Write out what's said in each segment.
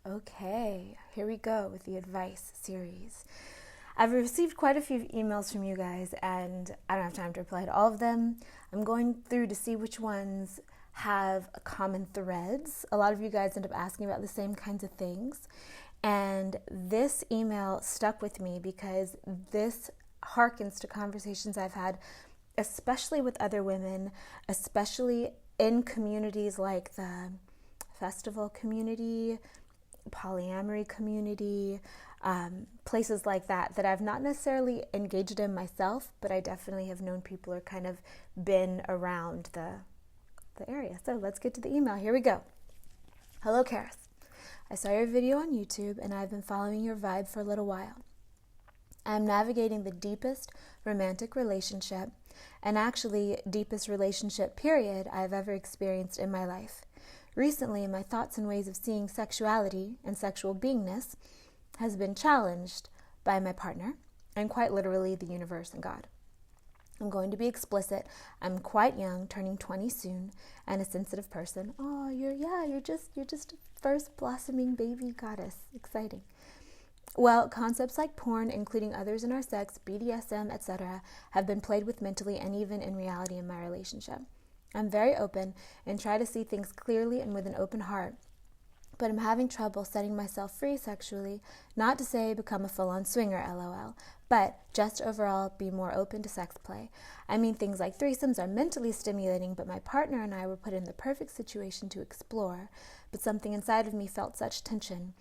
Okay, here we go with the advice series. I've received quite a few emails from you guys, and I don't have time to reply to all of them. I'm going through to see which ones have common threads. A lot of you guys end up asking about the same kinds of things. And this email stuck with me because this harkens to conversations I've had, especially with other women, especially in communities like the festival community, polyamory community, places like that I've not necessarily engaged in myself, but I definitely have known people or kind of been around the area. So let's get to the email. Here we go. Hello, Karis. I saw your video on YouTube and I've been following your vibe for a little while. I'm navigating the deepest romantic relationship, and actually deepest relationship period I've ever experienced in my life. Recently, my thoughts and ways of seeing sexuality and sexual beingness has been challenged by my partner, and quite literally the universe and God. I'm going to be explicit. I'm quite young, turning 20 soon, and a sensitive person. Oh, you're just a first blossoming baby goddess. Exciting. Well, concepts like porn, including others in our sex, BDSM, etc., have been played with mentally and even in reality in my relationship. I'm very open and try to see things clearly and with an open heart, but I'm having trouble setting myself free sexually, not to say become a full-on swinger, LOL, but just overall be more open to sex play. I mean, things like threesomes are mentally stimulating, but my partner and I were put in the perfect situation to explore, but something inside of me felt such tension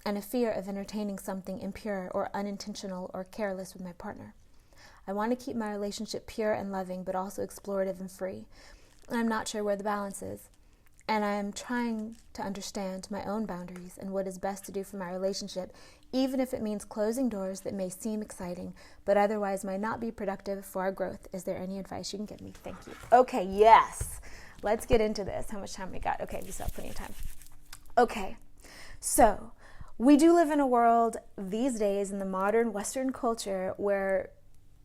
and a fear of entertaining something impure or unintentional or careless with my partner. I want to keep my relationship pure and loving, but also explorative and free. I'm not sure where the balance is, and I'm trying to understand my own boundaries and what is best to do for my relationship, even if it means closing doors that may seem exciting, but otherwise might not be productive for our growth. Is there any advice you can give me? Thank you. Okay, yes. Let's get into this. How much time we got? Okay, we still have plenty of time. Okay, so we do live in a world these days in the modern Western culture where,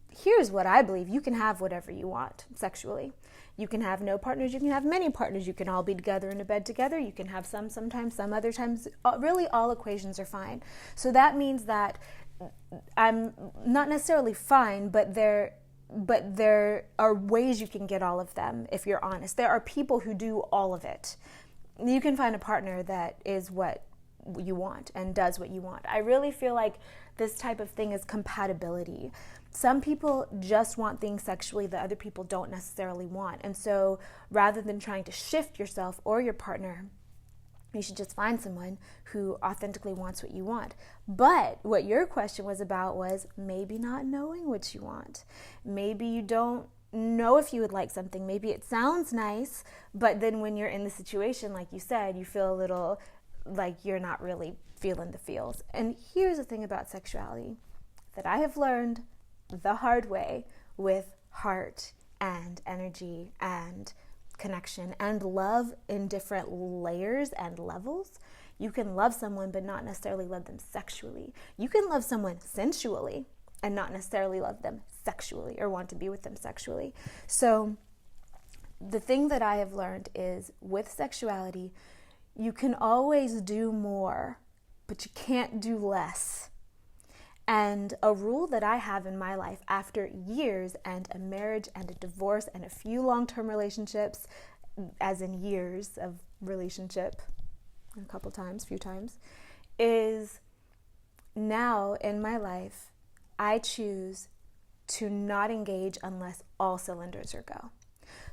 here's what I believe, you can have whatever you want sexually. You can have no partners, you can have many partners, you can all be together in a bed together, you can have some sometimes, some other times, really all equations are fine. So that means that I'm not necessarily fine, but there are ways you can get all of them if you're honest. There are people who do all of it. You can find a partner that is what you want and does what you want. I really feel like this type of thing is compatibility. Some people just want things sexually that other people don't necessarily want. And so rather than trying to shift yourself or your partner, you should just find someone who authentically wants what you want. But what your question was about was maybe not knowing what you want. Maybe you don't know if you would like something. Maybe it sounds nice, but then when you're in the situation, like you said, you feel a little like you're not really feeling the feels. And here's the thing about sexuality that I have learned the hard way with heart and energy and connection and love in different layers and levels. You can love someone but not necessarily love them sexually. You can love someone sensually and not necessarily love them sexually or want to be with them sexually. So the thing that I have learned is with sexuality, you can always do more, but you can't do less. And a rule that I have in my life after years and a marriage and a divorce and a few long-term relationships, as in years of relationship, few times, is now in my life, I choose to not engage unless all cylinders are go.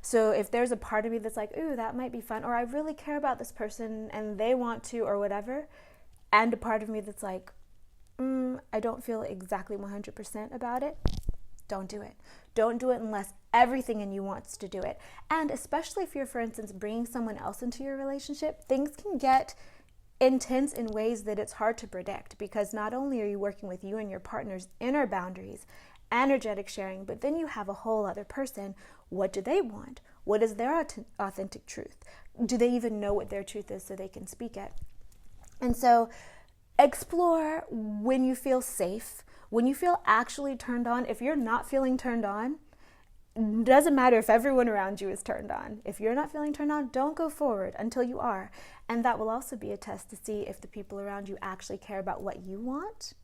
So if there's a part of me that's like, ooh, that might be fun, or I really care about this person and they want to, or whatever, and a part of me that's like, I don't feel exactly 100% about it, don't do it. Don't do it unless everything in you wants to do it. And especially if you're, for instance, bringing someone else into your relationship, things can get intense in ways that it's hard to predict, because not only are you working with you and your partner's inner boundaries, energetic sharing, but then you have a whole other person. What do they want? What is their authentic truth? Do they even know what their truth is so they can speak it? And so explore when you feel safe, when you feel actually turned on. If you're not feeling turned on, doesn't matter if everyone around you is turned on. If you're not feeling turned on, don't go forward until you are. And that will also be a test to see if the people around you actually care about what you want,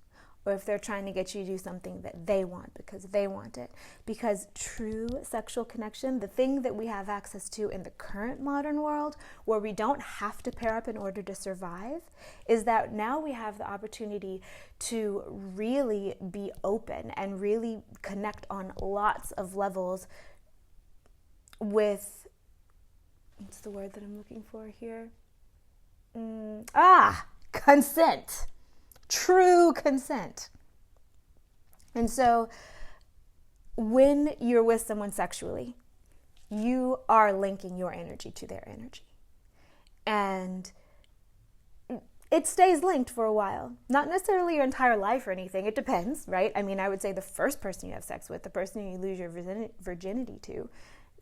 or if they're trying to get you to do something that they want because they want it. Because true sexual connection, the thing that we have access to in the current modern world, where we don't have to pair up in order to survive, is that now we have the opportunity to really be open and really connect on lots of levels with, what's the word that I'm looking for here? Consent. True consent. And so when you're with someone sexually, you are linking your energy to their energy. And it stays linked for a while. Not necessarily your entire life or anything. It depends, right? I mean, I would say the first person you have sex with, the person you lose your virginity to,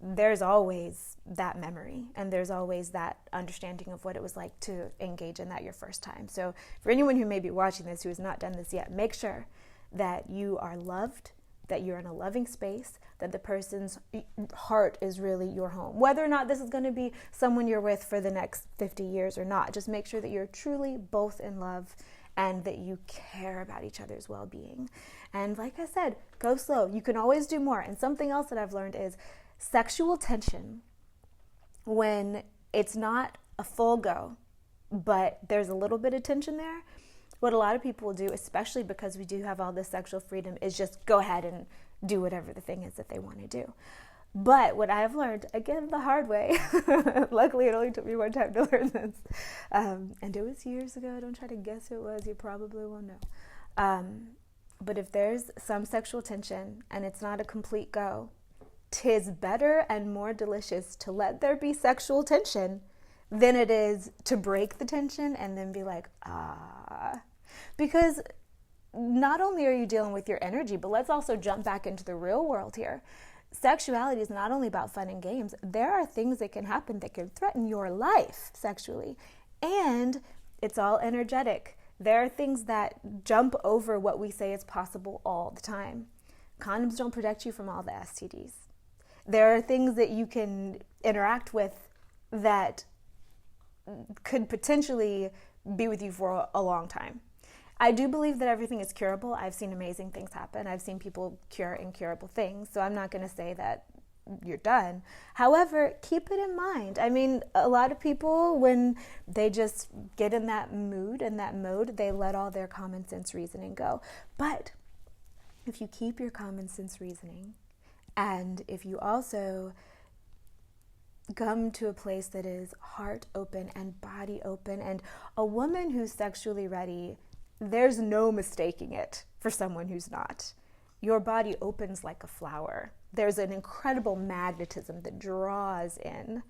there's always that memory, and there's always that understanding of what it was like to engage in that your first time. So for anyone who may be watching this who has not done this yet, make sure that you are loved, that you're in a loving space, that the person's heart is really your home. Whether or not this is going to be someone you're with for the next 50 years or not, just make sure that you're truly both in love and that you care about each other's well-being. And like I said, go slow. You can always do more. And something else that I've learned is sexual tension, when it's not a full go, but there's a little bit of tension there, what a lot of people will do, especially because we do have all this sexual freedom, is just go ahead and do whatever the thing is that they want to do. But what I've learned, again, the hard way, luckily it only took me one time to learn this, and it was years ago. Don't try to guess who it was. You probably won't know. But if there's some sexual tension and it's not a complete go, 'tis better and more delicious to let there be sexual tension than it is to break the tension and then be like, because not only are you dealing with your energy, but let's also jump back into the real world here. Sexuality is not only about fun and games. There are things that can happen that can threaten your life sexually, and it's all energetic. There are things that jump over what we say is possible all the time. Condoms don't protect you from all the STDs. There are things that you can interact with that could potentially be with you for a long time. I do believe that everything is curable. I've seen amazing things happen. I've seen people cure incurable things, so I'm not going to say that you're done. However, keep it in mind. I mean, a lot of people, when they just get in that mood and that mode, they let all their common sense reasoning go. But if you keep your common sense reasoning, and if you also come to a place that is heart open and body open, and a woman who's sexually ready, there's no mistaking it for someone who's not. Your body opens like a flower. There's an incredible magnetism that draws in.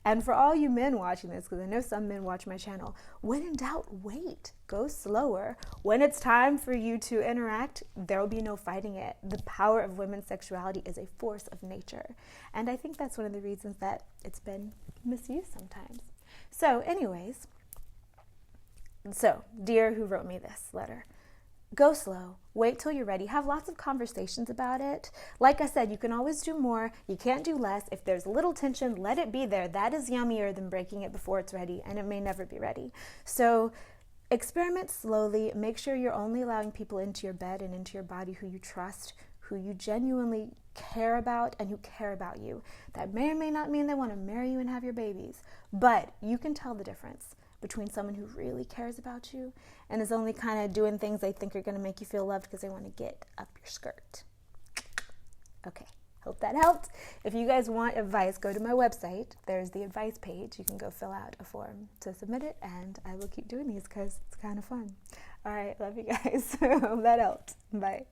And for all you men watching this, because I know some men watch my channel, when in doubt, wait, go slower. When it's time for you to interact, there will be no fighting it. The power of women's sexuality is a force of nature. And I think that's one of the reasons that it's been misused sometimes. So anyways, dear who wrote me this letter, go slow, wait till you're ready, have lots of conversations about it. Like I said, you can always do more, you can't do less. If there's a little tension, let it be there. That is yummier than breaking it before it's ready, and it may never be ready. So experiment slowly, make sure you're only allowing people into your bed and into your body who you trust, who you genuinely care about, and who care about you. That may or may not mean they want to marry you and have your babies, but you can tell the difference between someone who really cares about you and is only kind of doing things they think are going to make you feel loved because they want to get up your skirt. Okay, hope that helped. If you guys want advice, go to my website. There's the advice page. You can go fill out a form to submit it, and I will keep doing these because it's kind of fun. All right, love you guys. Hope that helped. Bye.